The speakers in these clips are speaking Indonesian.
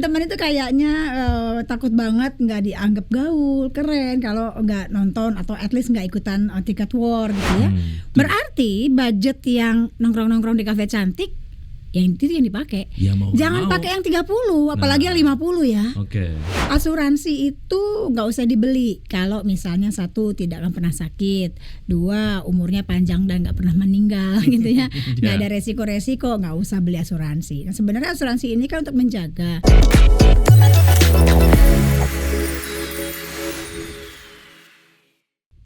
teman-teman itu kayaknya takut banget nggak dianggap gaul, keren kalau nggak nonton atau at least nggak ikutan tiket war gitu ya. Berarti budget yang nongkrong-nongkrong di kafe cantik yang itu yang dipakai. Ya, Jangan pakai yang 30, apalagi yang 50 ya. Oke. Asuransi itu nggak usah dibeli kalau misalnya satu tidak akan pernah sakit, dua umurnya panjang dan nggak pernah meninggal gitu ya. Nggak ada resiko-resiko, nggak usah beli asuransi. Nah, sebenarnya asuransi ini kan untuk menjaga.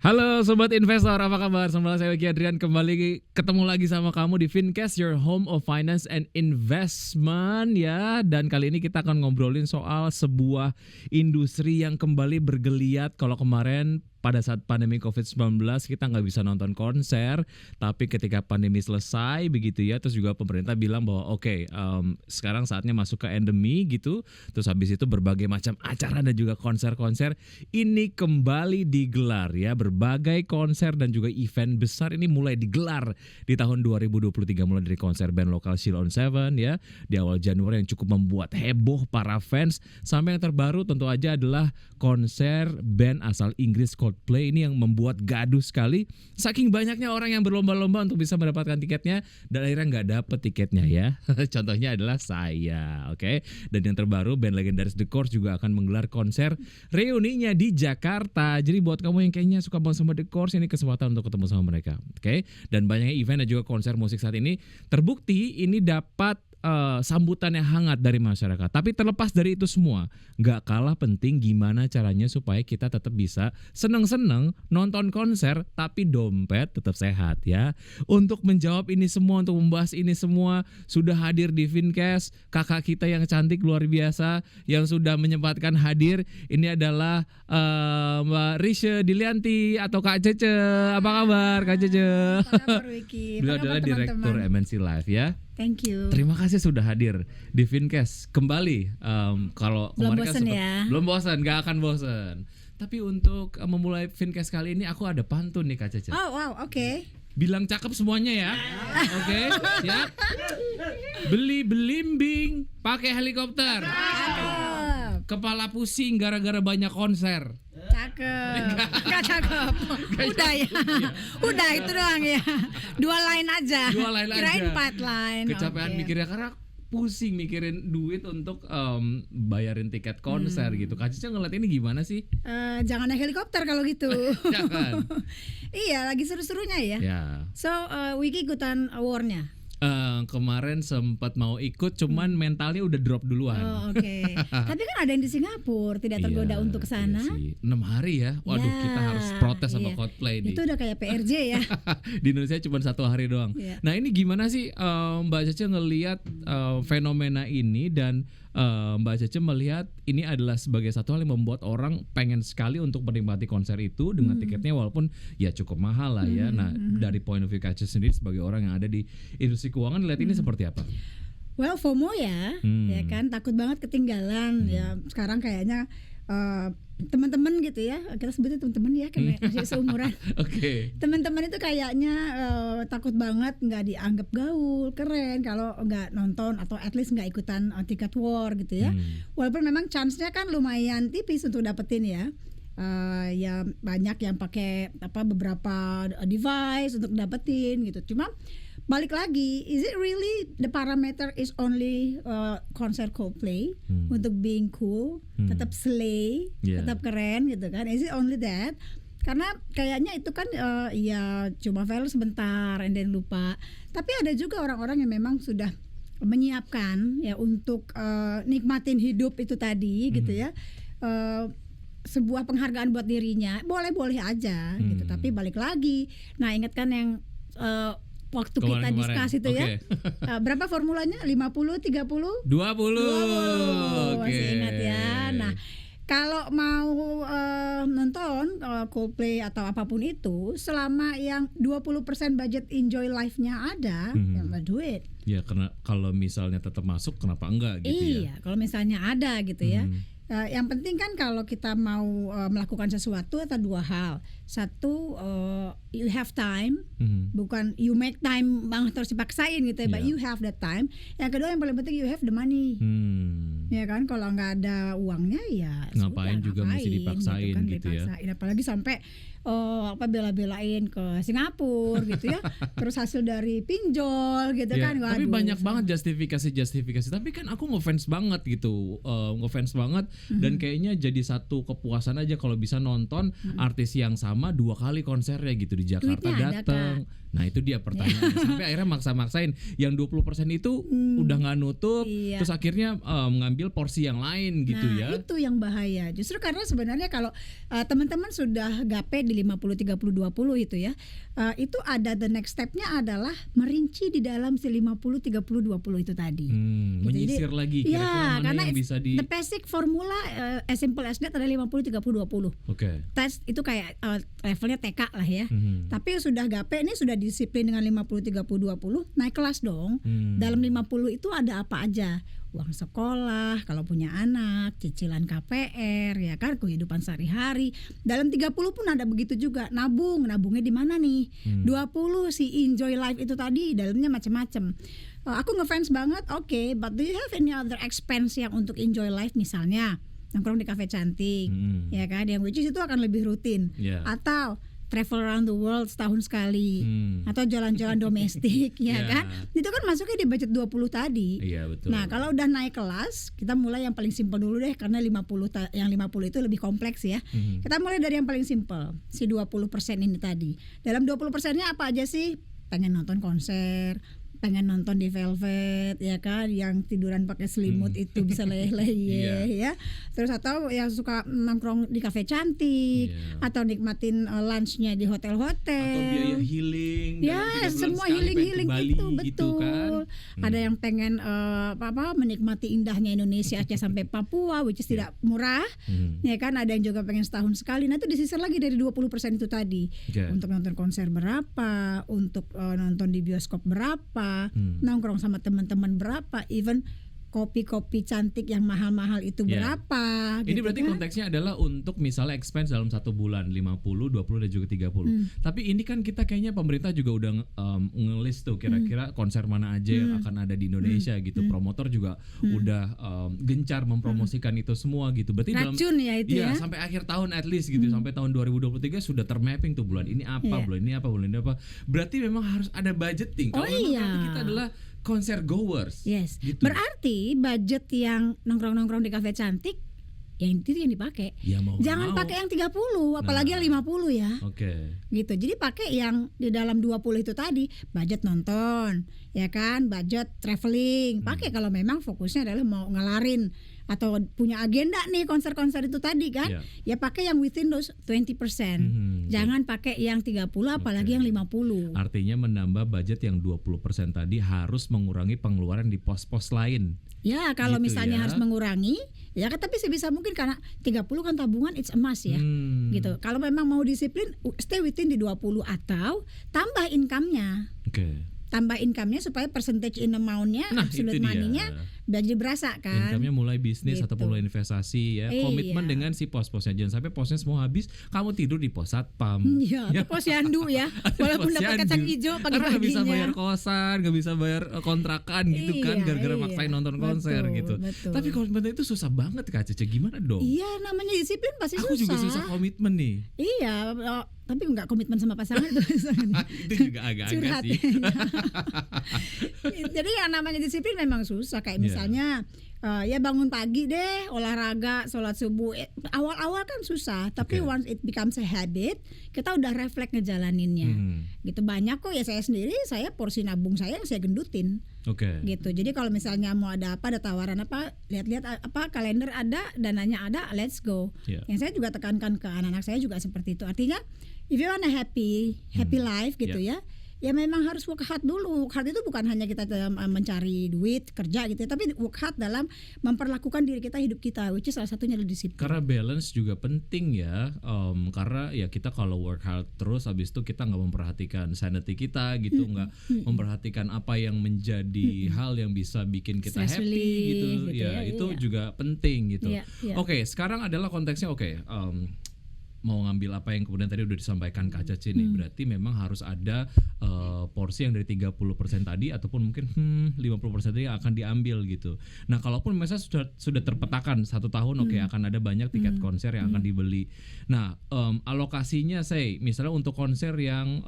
Halo Sobat Investor, apa kabar? Selamat saya Wiki Adrian kembali ketemu lagi sama kamu di Fincast, your home of finance and investment ya. Dan kali ini kita akan ngobrolin soal sebuah industri yang kembali bergeliat. Kalau kemarin pada saat pandemi COVID-19 kita nggak bisa nonton konser, tapi ketika pandemi selesai begitu ya, terus juga pemerintah bilang bahwa oke, sekarang saatnya masuk ke endemi gitu. Terus habis itu berbagai macam acara dan juga konser-konser ini kembali digelar ya. Berbagai konser dan juga event besar ini mulai digelar di tahun 2023, mulai dari konser band lokal Sheila on 7 ya di awal Januari yang cukup membuat heboh para fans, sampai yang terbaru tentu aja adalah konser band asal Inggris Coldplay ini yang membuat gaduh sekali. Saking banyaknya orang yang berlomba-lomba untuk bisa mendapatkan tiketnya dan akhirnya nggak dapet tiketnya ya. Contohnya adalah saya, oke. Dan yang terbaru band legendaris The Course juga akan menggelar konser reuninya di Jakarta. Jadi buat kamu yang kayaknya suka banget sama The Course, ini kesempatan untuk ketemu sama mereka, oke. Dan banyaknya event dan juga konser musik saat ini terbukti ini dapat sambutan yang hangat dari masyarakat. Tapi terlepas dari itu semua, nggak kalah penting gimana caranya supaya kita tetap bisa seneng-seneng nonton konser tapi dompet tetap sehat ya. Untuk menjawab ini semua, untuk membahas ini semua, sudah hadir di Fincast kakak kita yang cantik luar biasa yang sudah menyempatkan hadir. Ini adalah Mbak Risha Dilianti atau Kak Cece. Apa kabar Kak Cece? Apa kabar Wiki? Beliau adalah direktur MNC Live ya. Thank you. Terima kasih sudah hadir di Fincast kembali. Kalau belum kemarin bosan kan ya? Belum bosan, gak akan bosan. Tapi untuk memulai Fincast kali ini aku ada pantun nih Kak Cece. Oh wow, oke. Bilang cakep semuanya ya. Oke, siap. Beli belimbing pakai helikopter. Kepala pusing gara-gara banyak konser. Cakep. Enggak cakep. Udah ya. Udah itu doang ya. Dua line aja. Kirain 4 line. Kecapean mikirnya karena pusing mikirin duit untuk bayarin tiket konser gitu. Kak Cica ngeliat ini gimana sih? Jangan naik helikopter kalau gitu. Jangan. Iya, lagi seru-serunya ya. So, Wiki ikutan war-nya. Kemarin sempat mau ikut, cuman mentalnya udah drop duluan. Oh, oke. Tapi kan ada yang di Singapura, tidak tergoda untuk kesana. Iya 6 hari ya. Waduh, kita harus protes sama Coldplay nih. Itu udah kayak PRJ ya. Di Indonesia cuma 1 hari doang. Nah ini gimana sih Mbak Cece ngelihat fenomena ini, dan Mbak Cece melihat ini adalah sebagai satu hal yang membuat orang pengen sekali untuk menikmati konser itu dengan tiketnya walaupun ya cukup mahal lah ya. Nah dari point of view Kak Cece sendiri sebagai orang yang ada di industri keuangan, lihat ini seperti apa? Well, FOMO ya kan, takut banget ketinggalan ya. Sekarang kayaknya teman-teman gitu ya, kita sebutnya teman-teman ya karena masih seumuran. Teman-teman itu kayaknya takut banget nggak dianggap gaul, keren kalau nggak nonton atau at least nggak ikutan tiket war gitu ya. Walaupun memang chance-nya kan lumayan tipis untuk dapetin ya. Ya banyak yang pakai beberapa device untuk dapetin gitu. Cuma balik lagi, is it really the parameter is only konser Coldplay untuk being cool, tetap slay, tetap keren gitu kan? Is it only that? Karena kayaknya itu kan ya cuma viral sebentar and then lupa. Tapi ada juga orang-orang yang memang sudah menyiapkan ya untuk nikmatin hidup itu tadi gitu ya. Sebuah penghargaan buat dirinya, boleh-boleh aja gitu. Tapi balik lagi, nah ingatkan yang waktu kita diskusi itu ya. Berapa formulanya? 50, 30? 20. Masih ingat ya. Nah, kalau mau nonton Coldplay atau apapun itu, selama yang 20% budget enjoy life-nya ada, ya do it. Ya karena kalau misalnya tetap masuk, kenapa enggak gitu ya? Iya, kalau misalnya ada gitu ya. Yang penting kan kalau kita mau melakukan sesuatu atau dua hal. Satu, you have time, bukan you make time banget terus dipaksain gitu ya, but you have the time. Yang kedua yang paling penting you have the money. Ya kan, kalau nggak ada uangnya ya ngapain sudah, juga mesti dipaksain gitu ya. Apalagi sampai bela-belain ke Singapura gitu ya. Terus hasil dari pinjol gitu kan. Waduh, tapi banyak banget justifikasi. Tapi kan aku ngefans banget gitu. Dan kayaknya jadi satu kepuasan aja kalau bisa nonton artis yang sama 2 kali konsernya gitu di Jakarta datang. Nah, itu dia pertanyaannya. Sampai akhirnya maksa-maksain yang 20% itu udah nggak nutup, terus akhirnya mengambil porsi yang lain gitu ya. Nah, itu yang bahaya. Justru karena sebenarnya kalau teman-teman sudah gape di 50-30-20 itu ya, itu ada the next stepnya adalah merinci di dalam si 50-30-20 itu tadi. Menyisir lagi kira-kira mana yang bisa di... The basic formula as simple as that adalah 50-30-20. Tes itu kayak levelnya TK lah ya. Tapi sudah gape ini sudah disiplin dengan 50-30-20, naik kelas dong. Dalam 50 itu ada apa aja? Uang sekolah, kalau punya anak, cicilan KPR, ya kan, kehidupan sehari-hari. Dalam 30 pun ada begitu juga. Nabungnya di mana nih? 20 si enjoy life itu tadi, dalamnya macam-macam. Aku ngefans banget, oke, but do you have any other expense yang untuk enjoy life, misalnya nongkrong di kafe cantik, ya kan, yang which is itu akan lebih rutin, atau travel around the world setahun sekali, atau jalan-jalan domestik, ya kan? Itu kan masuknya di budget 20 tadi. Betul. Nah, kalau udah naik kelas, kita mulai yang paling simpel dulu deh, karena 50 itu lebih kompleks ya. Kita mulai dari yang paling simpel, si 20% ini tadi. Dalam 20%-nya apa aja sih? Pengen nonton konser, pengen nonton di Velvet, ya kan, yang tiduran pakai selimut itu bisa leyeh-leyeh ya. Terus atau yang suka nongkrong di kafe cantik, atau nikmatin lunchnya di hotel-hotel, atau biaya healing, semua healing itu betul. Gitu kan? Ada yang pengen menikmati indahnya Indonesia aja sampai Papua, which is tidak murah, ya kan. Ada yang juga pengen setahun sekali. Nah, itu disisir lagi dari 20% itu tadi. Untuk nonton konser berapa, untuk nonton di bioskop berapa, nongkrong sama teman-teman berapa, even kopi-kopi cantik yang mahal-mahal itu berapa. Ini gitu berarti kan? Konteksnya adalah untuk misalnya expense dalam 1 bulan 50, 20 dan juga 30. Tapi ini kan kita kayaknya pemerintah juga udah nge-list tuh kira-kira konser mana aja yang akan ada di Indonesia gitu. Promotor juga udah gencar mempromosikan itu semua gitu. Berarti racun ya itu ya. Sampai akhir tahun at least gitu, sampai tahun 2023 sudah termapping tuh bulan ini apa, bulan ini apa. Berarti memang harus ada budgeting. Kalau memang kita adalah konser goers. Yes. Gitu. Berarti budget yang nongkrong-nongkrong di kafe cantik yang itu yang dipakai. Jangan pakai yang 30, apalagi yang 50 ya. Gitu. Jadi pakai yang di dalam 20 itu tadi, budget nonton, ya kan, budget traveling. Pakai kalau memang fokusnya adalah mau ngelarin atau punya agenda nih konser-konser itu tadi kan. Ya pakai yang within those 20%. Jangan pakai yang 30 apalagi yang 50. Artinya menambah budget yang 20% tadi harus mengurangi pengeluaran di pos-pos lain. Ya, kalau gitu misalnya harus mengurangi, ya kan, tapi sebisa mungkin karena 30 kan tabungan it's a must ya. Gitu. Kalau memang mau disiplin, stay within di 20 atau tambah income-nya. Tambah income-nya supaya percentage in amount-nya, absolute money-nya jadi berasa kan. Income-nya mulai bisnis gitu. Atau mulai investasi ya. Komitmen dengan si pos-posnya. Jangan sampai posnya semua habis, kamu tidur di pos satpam. Atau pos yandu ya. Walaupun dapat kacang hijau pagi-paginya. Karena gak bisa bayar kosan, gak bisa bayar kontrakan gitu kan, gara-gara maksain nonton konser gitu. Tapi komitmen itu susah banget Kak Cece, gimana dong? Iya, namanya disiplin pasti susah. Aku juga susah komitmen nih. Iya, tapi nggak komitmen sama pasangan itu. Itu juga agak-agak sih. Jadi yang namanya disiplin memang susah. Kayak misalnya ya bangun pagi deh, olahraga, sholat subuh. Awal-awal kan susah, tapi once it becomes a habit, kita udah refleks ngejalaninnya. Gitu banyak kok ya, saya sendiri, saya porsi nabung saya yang saya gendutin. Gitu. Jadi kalau misalnya mau ada apa, ada tawaran apa, lihat-lihat apa, kalender ada, dananya ada, let's go. Yang saya juga tekankan ke anak-anak saya juga seperti itu. Artinya if you want a happy life gitu ya memang harus work hard dulu. Work hard itu bukan hanya kita mencari duit, kerja gitu, tapi work hard dalam memperlakukan diri kita, hidup kita, which is salah satunya adalah disiplin. Karena balance juga penting ya, karena ya kita kalau work hard terus, habis itu kita nggak memperhatikan sanity kita gitu, nggak memperhatikan apa yang menjadi hal yang bisa bikin kita stress happy relief, gitu ya, itu juga penting gitu. Oke, sekarang adalah konteksnya mau ngambil apa yang kemudian tadi udah disampaikan Kak Cece nih, berarti memang harus ada porsi yang dari 30% tadi ataupun mungkin 50% tadi yang akan diambil gitu. Nah, kalaupun misalnya sudah terpetakan 1 tahun akan ada banyak tiket konser yang akan dibeli. Nah, alokasinya misalnya untuk konser yang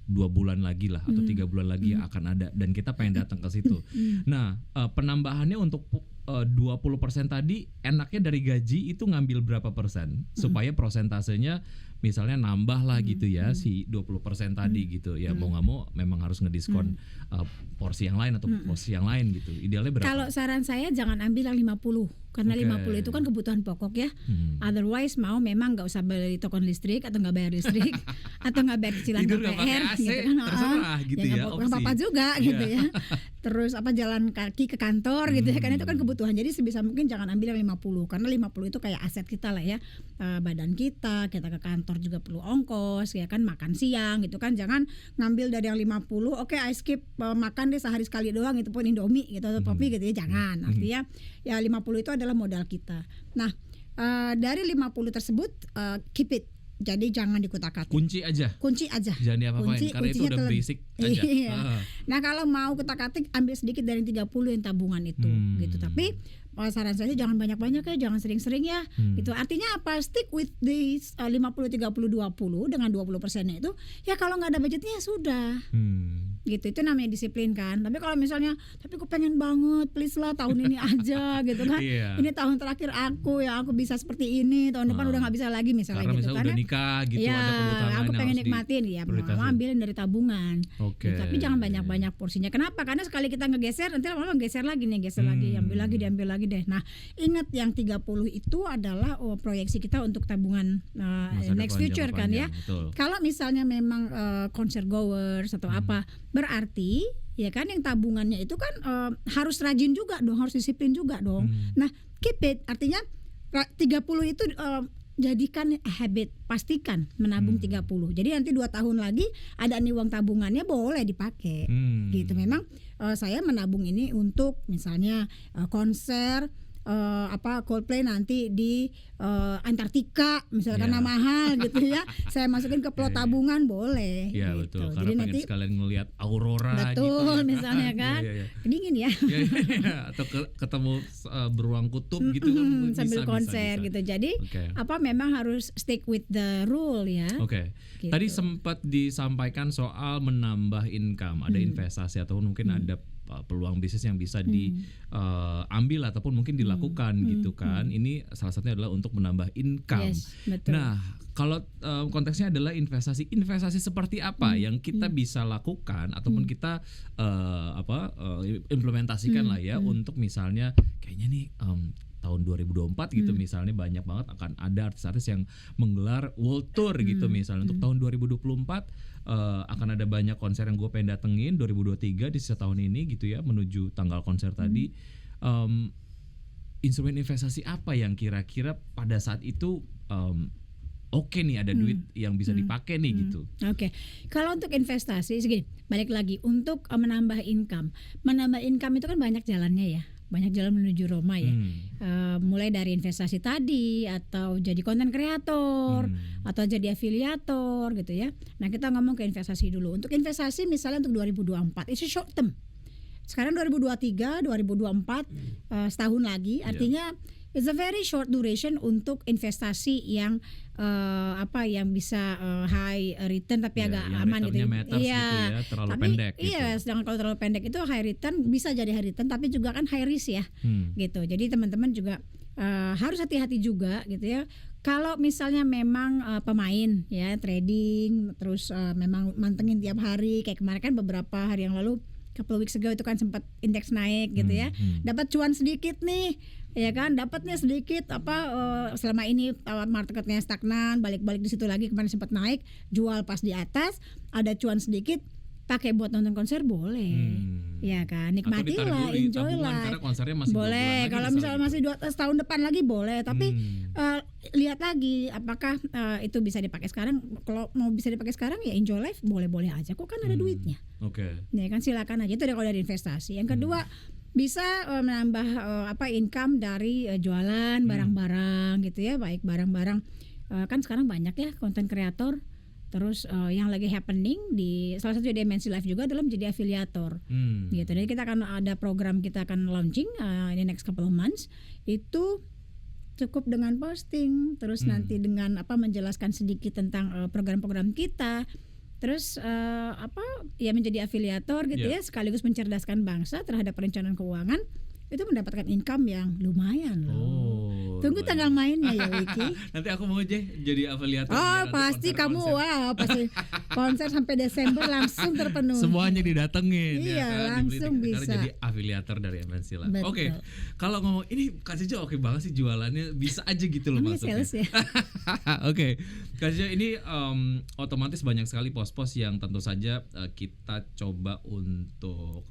2 bulan lagi lah atau 3 bulan lagi yang akan ada dan kita pengen datang ke situ. Nah, penambahannya untuk 20% tadi enaknya dari gaji itu ngambil berapa persen supaya prosentasenya misalnya nambah lah gitu ya si 20% tadi gitu ya, mau nggak mau memang harus ngediskon porsi yang lain atau porsi yang lain gitu. Idealnya berapa? Kalau saran saya jangan ambil yang 50 karena 50 itu kan kebutuhan pokok ya. Otherwise mau memang nggak usah beli token listrik atau nggak bayar listrik atau nggak bayar cicilan KPR gitu kan. Terserah gitu ya, nggak apa-apa juga gitu ya. Terus jalan kaki ke kantor gitu ya, karena itu kan kebutuhan. Jadi sebisa mungkin jangan ambil yang 50 karena 50 itu kayak aset kita lah ya. Badan kita ke kantor juga perlu ongkos ya kan, makan siang gitu kan. Jangan ngambil dari yang 50, I skip makan deh sehari sekali doang itu pun Indomie gitu atau kopi gitu ya, jangan. Artinya ya 50 itu adalah modal kita. Nah, dari 50 tersebut keep it. Jadi jangan dikutak-atik. Kunci aja. Jangan diapa-apain karena itu udah basic aja. Iya. Nah, kalau mau kutak-atik ambil sedikit dari 30 yang tabungan itu gitu. Tapi saran saya jangan banyak-banyak ya, jangan sering-sering ya. Gitu. Artinya apa? Stick with this 50 30 20 dengan 20%-nya itu. Ya kalau nggak ada budgetnya ya sudah. Gitu, itu namanya disiplin kan. Tapi kalau misalnya tapi aku pengen banget, please lah tahun ini aja gitu kan. Ini tahun terakhir aku bisa seperti ini, tahun depan udah nggak bisa lagi misalnya karena gitu misalnya kan. Udah nikah gitu, ya, ada kebutuhan lain aku pengen harus nikmatin ya, mau ambilin dari tabungan. Gitu, tapi jangan banyak-banyak porsinya. Kenapa? Karena sekali kita ngegeser nanti lama-lama geser lagi, diambil lagi deh. Nah, ingat yang 30 itu adalah proyeksi kita untuk tabungan next future kan ya. Kalau misalnya memang concert goers atau apa, berarti ya kan yang tabungannya itu kan harus rajin juga dong, harus disiplin juga dong. Nah, keep it artinya 30 itu jadikan habit, pastikan menabung 30. Jadi nanti 2 tahun lagi ada nih uang tabungannya boleh dipakai. Gitu. Memang saya menabung ini untuk misalnya konser Coldplay nanti di Antartika misalkan mahal gitu ya, saya masukin ke plot tabungan boleh. Iya gitu. betul. Karena jadi pengen nanti sekalian ngelihat aurora. Betul, gitu, misalnya kan dingin ya. Atau ketemu beruang kutub gitu kan sambil konser gitu. Jadi memang harus stick with the rule ya. Gitu. Tadi sempat disampaikan soal menambah income, ada investasi atau mungkin ada peluang bisnis yang bisa diambil ataupun mungkin dilakukan gitu kan. Ini salah satunya adalah untuk menambah income. Betul. Nah, kalau konteksnya adalah investasi seperti apa yang kita bisa lakukan ataupun kita implementasikan lah ya untuk misalnya kayaknya nih tahun 2024 gitu misalnya banyak banget akan ada artis-artis yang menggelar world tour gitu misalnya untuk tahun 2024 akan ada banyak konser yang gue pengen datengin 2023 di sisa tahun ini gitu ya menuju tanggal konser tadi. Instrumen investasi apa yang kira-kira pada saat itu oke nih ada duit yang bisa dipakai nih gitu. Kalau untuk investasi segini, balik lagi untuk menambah income itu kan banyak jalannya ya. Banyak jalan menuju Roma ya. Mulai dari investasi tadi atau jadi konten kreator atau jadi afiliator gitu ya. Nah, kita ngomong ke investasi dulu. Untuk investasi misalnya untuk 2024 itu short term. Sekarang 2023, 2024 setahun lagi, artinya it's a very short duration untuk investasi yang yang bisa high return tapi agak aman gitu. Iya, terlalu pendek gitu. Iya, sedangkan kalau terlalu pendek itu high return bisa jadi high return tapi juga kan high risk ya. Gitu. Jadi teman-teman juga harus hati-hati juga gitu ya. Kalau misalnya memang pemain ya trading terus memang mantengin tiap hari kayak kemarin kan beberapa hari yang lalu couple weeks ago itu kan sempat indeks naik gitu ya. Dapat cuan sedikit nih. Ya kan, dapatnya sedikit selama ini marketnya stagnan, balik-balik di situ lagi, kemarin sempat naik, jual pas di atas, ada cuan sedikit, pakai buat nonton konser boleh. Ya kan, nikmatilah, enjoy lah. Boleh, kalau misalnya masih 2 tahun depan lagi boleh, tapi lihat lagi apakah itu bisa dipakai sekarang. Kalau mau bisa dipakai sekarang ya enjoy life, boleh-boleh aja, kok kan ada duitnya. Ya kan, silakan aja, itu kalau dari investasi. Yang kedua, bisa menambah income dari jualan barang-barang gitu ya, baik barang-barang kan sekarang banyak ya konten kreator. Terus yang lagi happening di salah satu di MNC Live juga adalah menjadi afiliator, gitu. Jadi kita akan ada program, kita akan launching in the next couple of months. Itu cukup dengan posting, terus nanti dengan menjelaskan sedikit tentang program-program kita. Terus ya menjadi afiliator gitu ya, sekaligus mencerdaskan bangsa terhadap perencanaan keuangan. Itu mendapatkan income yang lumayan loh. Tunggu tanggal mainnya ya Wiki. Nanti aku mau jadi afiliator. Pasti kamu pasti konser sampai Desember langsung terpenuhi. Semuanya didatengin. Iya, langsung bisa. Karena jadi afiliator dari MNC Live. Oke. Kalau ngomong ini Kak Cica oke banget sih jualannya, bisa aja gitu loh maksudnya. Sales ya. Oke. Kak Cica ini otomatis banyak sekali pos-pos yang tentu saja kita coba untuk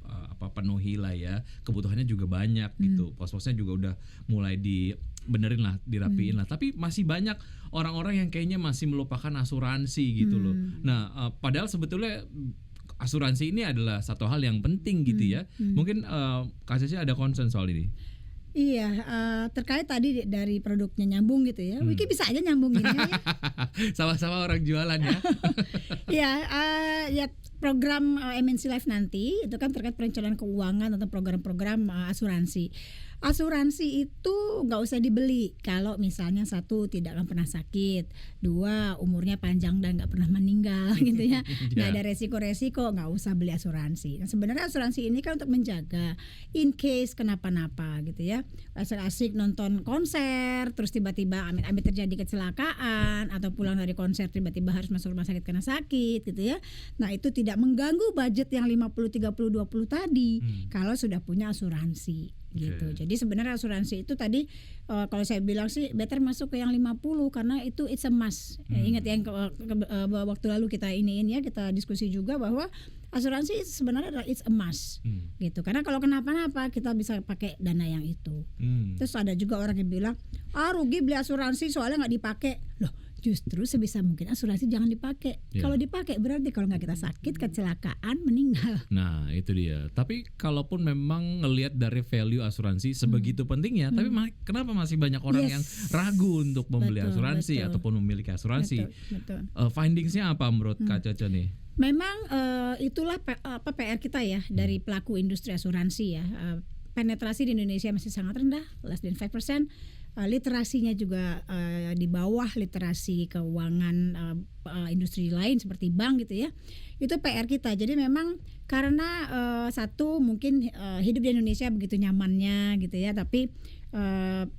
penuhi lah ya. Kebutuhannya juga banyak gitu. Pos-posnya juga udah mulai dibenerin lah, dirapiin lah. Tapi masih banyak orang-orang yang kayaknya masih melupakan asuransi gitu loh. Nah, padahal sebetulnya asuransi ini adalah satu hal yang penting gitu ya. Mungkin Kak Cica ada concern soal ini. Iya, terkait tadi dari produknya nyambung gitu ya. Wiki bisa aja nyambungin ya. Sama-sama orang jualan ya. Iya, ya program MNC Live nanti itu kan terkait perencanaan keuangan atau program-program asuransi. Asuransi itu nggak usah dibeli kalau misalnya satu tidak akan pernah sakit, dua umurnya panjang dan nggak pernah meninggal gitu ya, nggak ada resiko-resiko, nggak usah beli asuransi. Nah, sebenarnya asuransi ini kan untuk menjaga in case kenapa-napa gitu ya, asik nonton konser terus tiba-tiba amit-amit terjadi kecelakaan atau pulang dari konser tiba-tiba harus masuk rumah sakit karena sakit gitu ya. Nah itu tidak mengganggu budget yang 50-30-20 tadi kalau sudah punya asuransi. Gitu. Jadi sebenarnya asuransi itu tadi kalau saya bilang sih better masuk ke yang 50 karena itu it's a must. Ingat ya waktu lalu kita kita diskusi juga bahwa asuransi sebenarnya adalah it's a must. Gitu. Karena kalau kenapa-napa kita bisa pakai dana yang itu. Terus ada juga orang yang bilang, rugi beli asuransi soalnya nggak dipakai. Loh, justru sebisa mungkin asuransi jangan dipakai. Kalau dipakai berarti kalau nggak kita sakit, kecelakaan, meninggal. Nah itu dia. Tapi kalaupun memang ngelihat dari value asuransi sebegitu pentingnya, tapi kenapa masih banyak orang yang ragu untuk membeli asuransi ataupun memiliki asuransi? Betul. Findingsnya apa menurut Kak Caca nih? Memang itulah PR kita ya dari pelaku industri asuransi ya. Penetrasi di Indonesia masih sangat rendah, less than 5%. Literasinya juga di bawah literasi keuangan industri lain seperti bank gitu ya. Itu PR kita. Jadi memang karena satu mungkin hidup di Indonesia begitu nyamannya gitu ya, tapi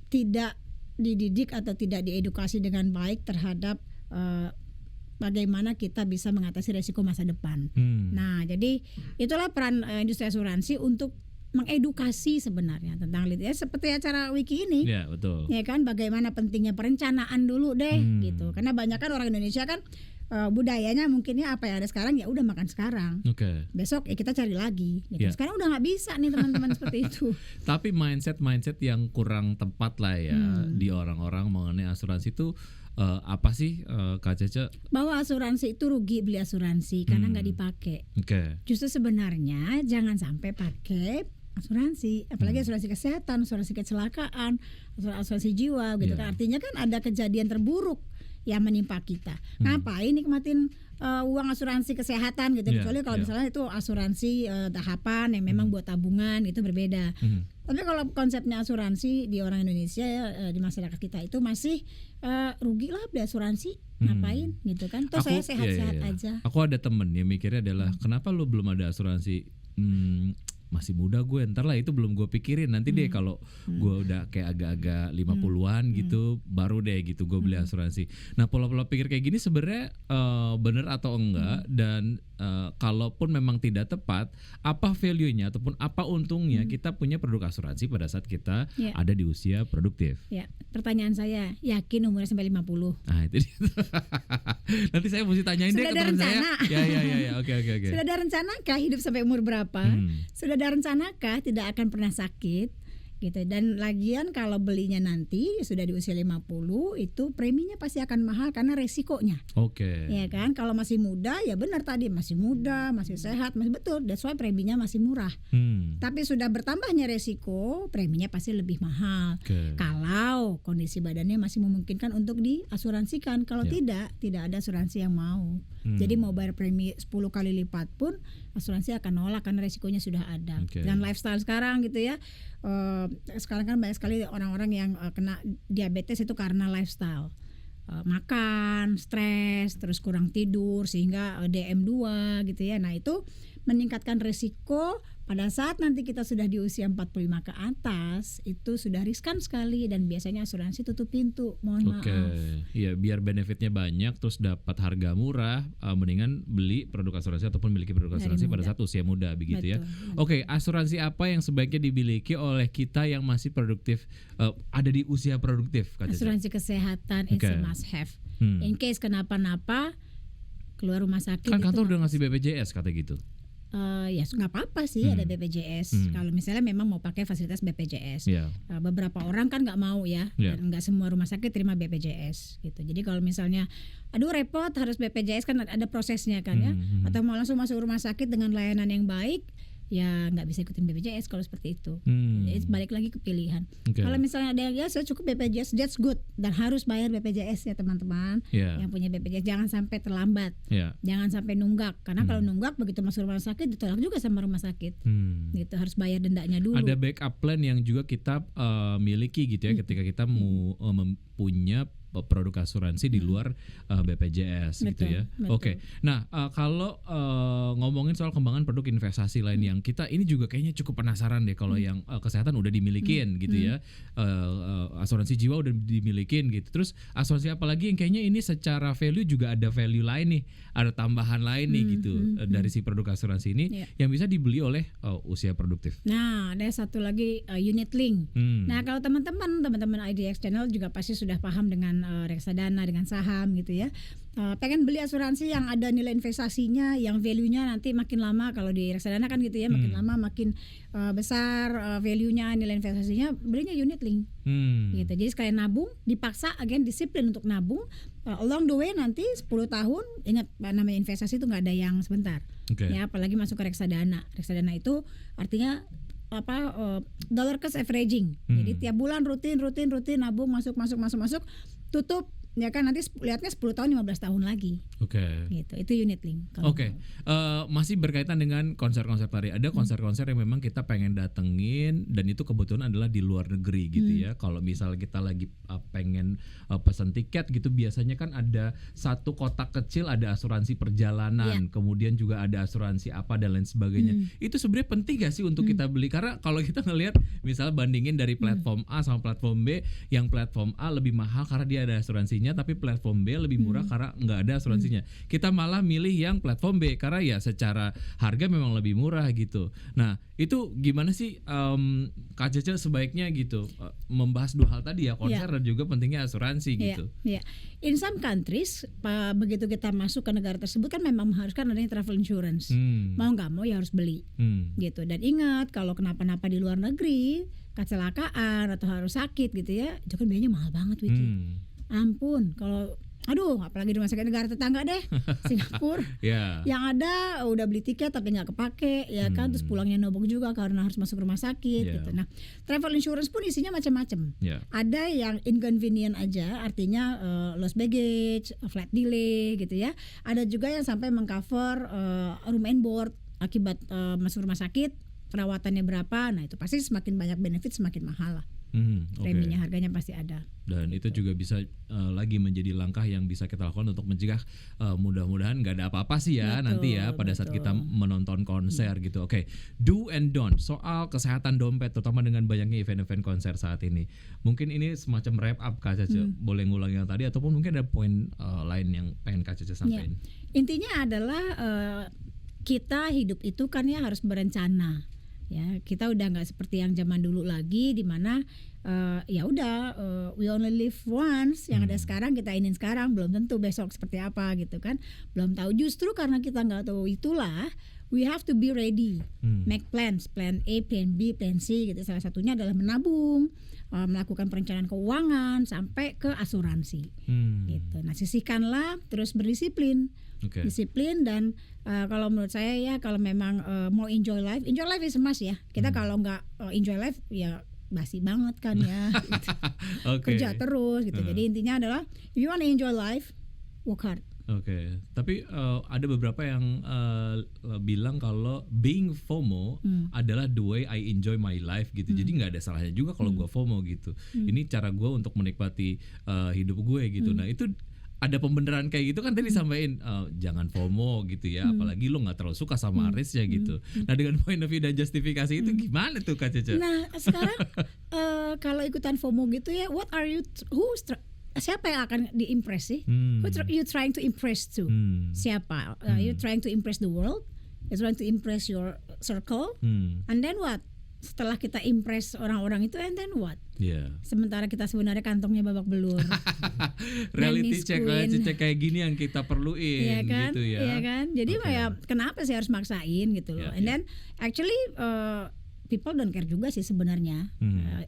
tidak dididik atau tidak diedukasi dengan baik terhadap bagaimana kita bisa mengatasi resiko masa depan. Nah, jadi itulah peran industri asuransi untuk mengedukasi sebenarnya tentang seperti acara Wiki ini. Ya, betul. Ya kan, bagaimana pentingnya perencanaan dulu deh gitu. Karena banyak kan orang Indonesia kan budayanya mungkinnya apa yang ada sekarang ya udah makan sekarang. Besok kita cari lagi gitu. Sekarang udah nggak bisa nih teman-teman seperti itu. Tapi mindset yang kurang tepat lah ya di orang-orang mengenai asuransi itu apa sih Kak Caca? Bahwa asuransi itu rugi beli asuransi karena nggak dipakai. Justru sebenarnya jangan sampai pakai asuransi, apalagi asuransi kesehatan, asuransi kecelakaan, asuransi jiwa gitu kan. Artinya kan ada kejadian terburuk yang menimpa kita. Ngapain nikmatin uang asuransi kesehatan gitu, kecuali kalau misalnya itu asuransi tahapan yang memang buat tabungan, itu berbeda. Tapi kalau konsepnya asuransi di orang Indonesia ya, di masyarakat kita itu masih rugi lah beli asuransi, ngapain gitu kan. Toh saya sehat-sehat aja. Aku ada temen yang mikirnya adalah kenapa lu belum ada asuransi? Masih muda gue, ntar lah itu belum gue pikirin, nanti deh kalau gue udah kayak agak-agak 50-an gitu baru deh gitu gue beli asuransi. Nah pola-pola pikir kayak gini sebenarnya bener atau enggak, dan kalaupun memang tidak tepat, apa value-nya ataupun apa untungnya kita punya produk asuransi pada saat kita ada di usia produktif? Ya, pertanyaan saya, yakin umurnya sampai 50? Nah itu dia. Nanti saya mesti tanyain deh ke teman saya. Ya, oke. Sudah ada rencana kah hidup sampai umur berapa? Sudah ada rencanakah tidak akan pernah sakit gitu? Dan lagian kalau belinya nanti sudah di usia 50 itu preminya pasti akan mahal karena resikonya. Ya kan, kalau masih muda ya benar tadi, masih muda, masih sehat, masih betul, that's why preminya masih murah. Tapi sudah bertambahnya resiko, preminya pasti lebih mahal. Kalau kalau kondisi badannya masih memungkinkan untuk diasuransikan. Kalau tidak ada asuransi yang mau. Jadi mau bayar premi 10 kali lipat pun asuransi akan nolak karena resikonya sudah ada. Dan lifestyle sekarang gitu ya, sekarang kan banyak sekali orang-orang yang kena diabetes itu karena lifestyle. Makan, stres, terus kurang tidur sehingga DM2 gitu ya. Nah itu meningkatkan risiko pada saat nanti kita sudah di usia 45 ke atas, itu sudah riskan sekali dan biasanya asuransi tutup pintu. Mohon maaf. Iya, biar benefitnya banyak terus dapat harga murah, mendingan beli produk asuransi ataupun miliki produk asuransi pada saat usia muda begitu. Betul. Ya. Asuransi apa yang sebaiknya dimiliki oleh kita yang masih produktif, ada di usia produktif? Asuransi kesehatan it's a must have. In case kenapa-napa keluar rumah sakit. Kan kantor udah ngasih BPJS kata gitu. Ya nggak apa-apa sih ada BPJS kalau misalnya memang mau pakai fasilitas BPJS. Beberapa orang kan nggak mau ya, dan nggak semua rumah sakit terima BPJS gitu. Jadi kalau misalnya aduh repot harus BPJS kan ada prosesnya kan ya, atau mau langsung masuk rumah sakit dengan layanan yang baik, ya nggak bisa ikutin BPJS kalau seperti itu. Jadi balik lagi ke pilihan. Kalau misalnya ada yang ya saya cukup BPJS, that's good, dan harus bayar BPJS ya teman-teman yang punya BPJS. Jangan sampai terlambat, jangan sampai nunggak, karena kalau nunggak begitu masuk rumah sakit ditolak juga sama rumah sakit. Gitu, harus bayar dendanya dulu. Ada backup plan yang juga kita miliki gitu ya ketika kita mau punya produk asuransi di luar BPJS gitu ya. Oke. Nah, kalau ngomongin soal kembangan produk investasi lain yang kita ini juga kayaknya cukup penasaran deh kalau yang kesehatan udah dimilikin gitu ya. Asuransi jiwa udah dimilikin gitu. Terus asuransi apa lagi yang kayaknya ini secara value juga ada value lain nih, ada tambahan lain nih gitu dari si produk asuransi ini yang bisa dibeli oleh usia produktif. Nah, ada satu lagi unit link. Nah, kalau teman-teman IDX Channel juga pasti sudah paham dengan reksadana, dengan saham gitu ya. Pengen beli asuransi yang ada nilai investasinya, yang value-nya nanti makin lama, kalau di reksadana kan gitu ya, makin lama makin besar value-nya, nilai investasinya, belinya unit link. Gitu. Jadi sekalian nabung, dipaksa disiplin untuk nabung, along the way nanti 10 tahun, ingat namanya investasi itu nggak ada yang sebentar. Ya, apalagi masuk ke reksadana. Reksadana itu artinya dollar cost averaging. Jadi tiap bulan rutin nabung, masuk, tutup ya kan, nanti lihatnya 10 tahun 15 tahun lagi. Gitu. Itu unit link. Masih berkaitan dengan konser-konser tadi. Ada konser-konser yang memang kita pengen datengin dan itu kebetulan adalah di luar negeri gitu ya. Kalau misal kita lagi pengen pesan tiket gitu, biasanya kan ada satu kotak kecil, ada asuransi perjalanan, kemudian juga ada asuransi apa dan lain sebagainya. Itu sebenarnya penting gak sih untuk kita beli? Karena kalau kita ngelihat misal bandingin dari platform A sama platform B, yang platform A lebih mahal karena dia ada asuransinya, tapi platform B lebih murah karena nggak ada asuransinya. Kita malah milih yang platform B karena ya secara harga memang lebih murah gitu. Nah, itu gimana sih Kak Cece sebaiknya gitu membahas dua hal tadi ya, konser dan juga pentingnya asuransi gitu. In some countries begitu kita masuk ke negara tersebut kan memang mengharuskan adanya travel insurance. Mau nggak mau ya harus beli gitu. Dan ingat kalau kenapa-napa di luar negeri, kecelakaan atau harus sakit gitu ya, itu kan biayanya mahal banget Wiki. Ampun, kalau apalagi di rumah sakit negara tetangga deh, Singapura, yang ada udah beli tiket tapi nggak kepake, ya kan, terus pulangnya nobok juga karena harus masuk rumah sakit gitu. Nah, travel insurance pun isinya macam-macam. Ada yang inconvenient aja, artinya lost baggage, flight delay gitu ya. Ada juga yang sampai mengcover room and board akibat masuk rumah sakit, perawatannya berapa. Nah, itu pasti semakin banyak benefit semakin mahal lah. Preminya, harganya pasti ada. Dan itu juga bisa lagi menjadi langkah yang bisa kita lakukan untuk mencegah mudah-mudahan nggak ada apa-apa sih ya nanti ya pada saat kita menonton konser gitu. Do and don't soal kesehatan dompet, terutama dengan banyaknya event-event konser saat ini. Mungkin ini semacam wrap up Kak Cece, boleh ngulang yang tadi ataupun mungkin ada poin lain yang pengen Kak Cece sampaikan. Intinya adalah kita hidup itu kan ya harus berencana. Ya, kita udah nggak seperti yang zaman dulu lagi, di mana we only live once. Yang ada sekarang kita ingin sekarang, belum tentu besok seperti apa gitu kan, belum tahu. Justru karena kita nggak tahu itulah we have to be ready, make plans, plan A, plan B, plan C gitu. Salah satunya adalah menabung, melakukan perencanaan keuangan sampai ke asuransi gitu. Nah, sisihkanlah, terus berdisiplin. Disiplin dan kalau menurut saya ya, kalau memang mau enjoy life is a must ya. Kita kalau nggak enjoy life ya basi banget kan ya. Gitu. Kerja terus gitu. Jadi intinya adalah if you want to enjoy life, work hard. Oke, tapi ada beberapa yang bilang kalau being FOMO adalah the way I enjoy my life gitu. Jadi nggak ada salahnya juga kalau gue FOMO gitu. Ini cara gue untuk menikmati hidup gue gitu. Nah itu ada pembenaran kayak gitu kan tadi disampaikan jangan FOMO gitu ya. Apalagi lo nggak terlalu suka sama artisnya gitu. Nah dengan point of view dan justifikasi itu gimana tuh Kak Cece? Nah sekarang kalau ikutan FOMO gitu ya, what are you siapa yang akan diimpress sih? Who you trying to impress to? Siapa? You trying to impress the world? You trying to impress your circle? And then what? Setelah kita impress orang-orang itu, and then what? Sementara kita sebenarnya kantongnya babak belur. Reality check kayak gini yang kita perluin kan? gitu ya. Iya kan? Jadi ya kenapa sih harus maksain gitu loh? And then actually people don't care juga sih sebenarnya.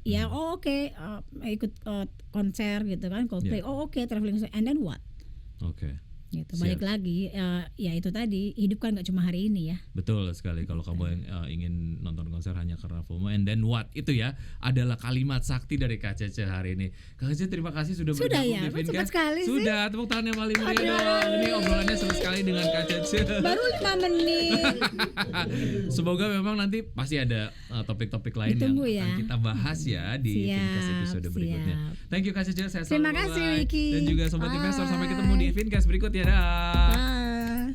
Ya oke, ikut konser gitu kan, Coldplay. Oke, traveling, and then what? Gitu. Balik lagi ya itu tadi, hidup kan gak cuma hari ini ya. Betul sekali. Kalau kamu ingin nonton konser hanya karena FOMO, and then what? Itu ya adalah kalimat sakti dari Kak Cece hari ini. Kak Cece terima kasih sudah bergabung di Fincast. Sudah, tepuk tangan yang paling meriah dong. Ini obrolannya seru sekali dengan Kak Cece. Baru 5 menit. Semoga memang nanti pasti ada topik-topik lain ditunggu yang akan kita bahas ya di Fincast episode berikutnya. Thank you Kak Cece. Terima kasih Wiki. Dan juga Sobat Investor, sampai ketemu di Fincast berikutnya. Dah.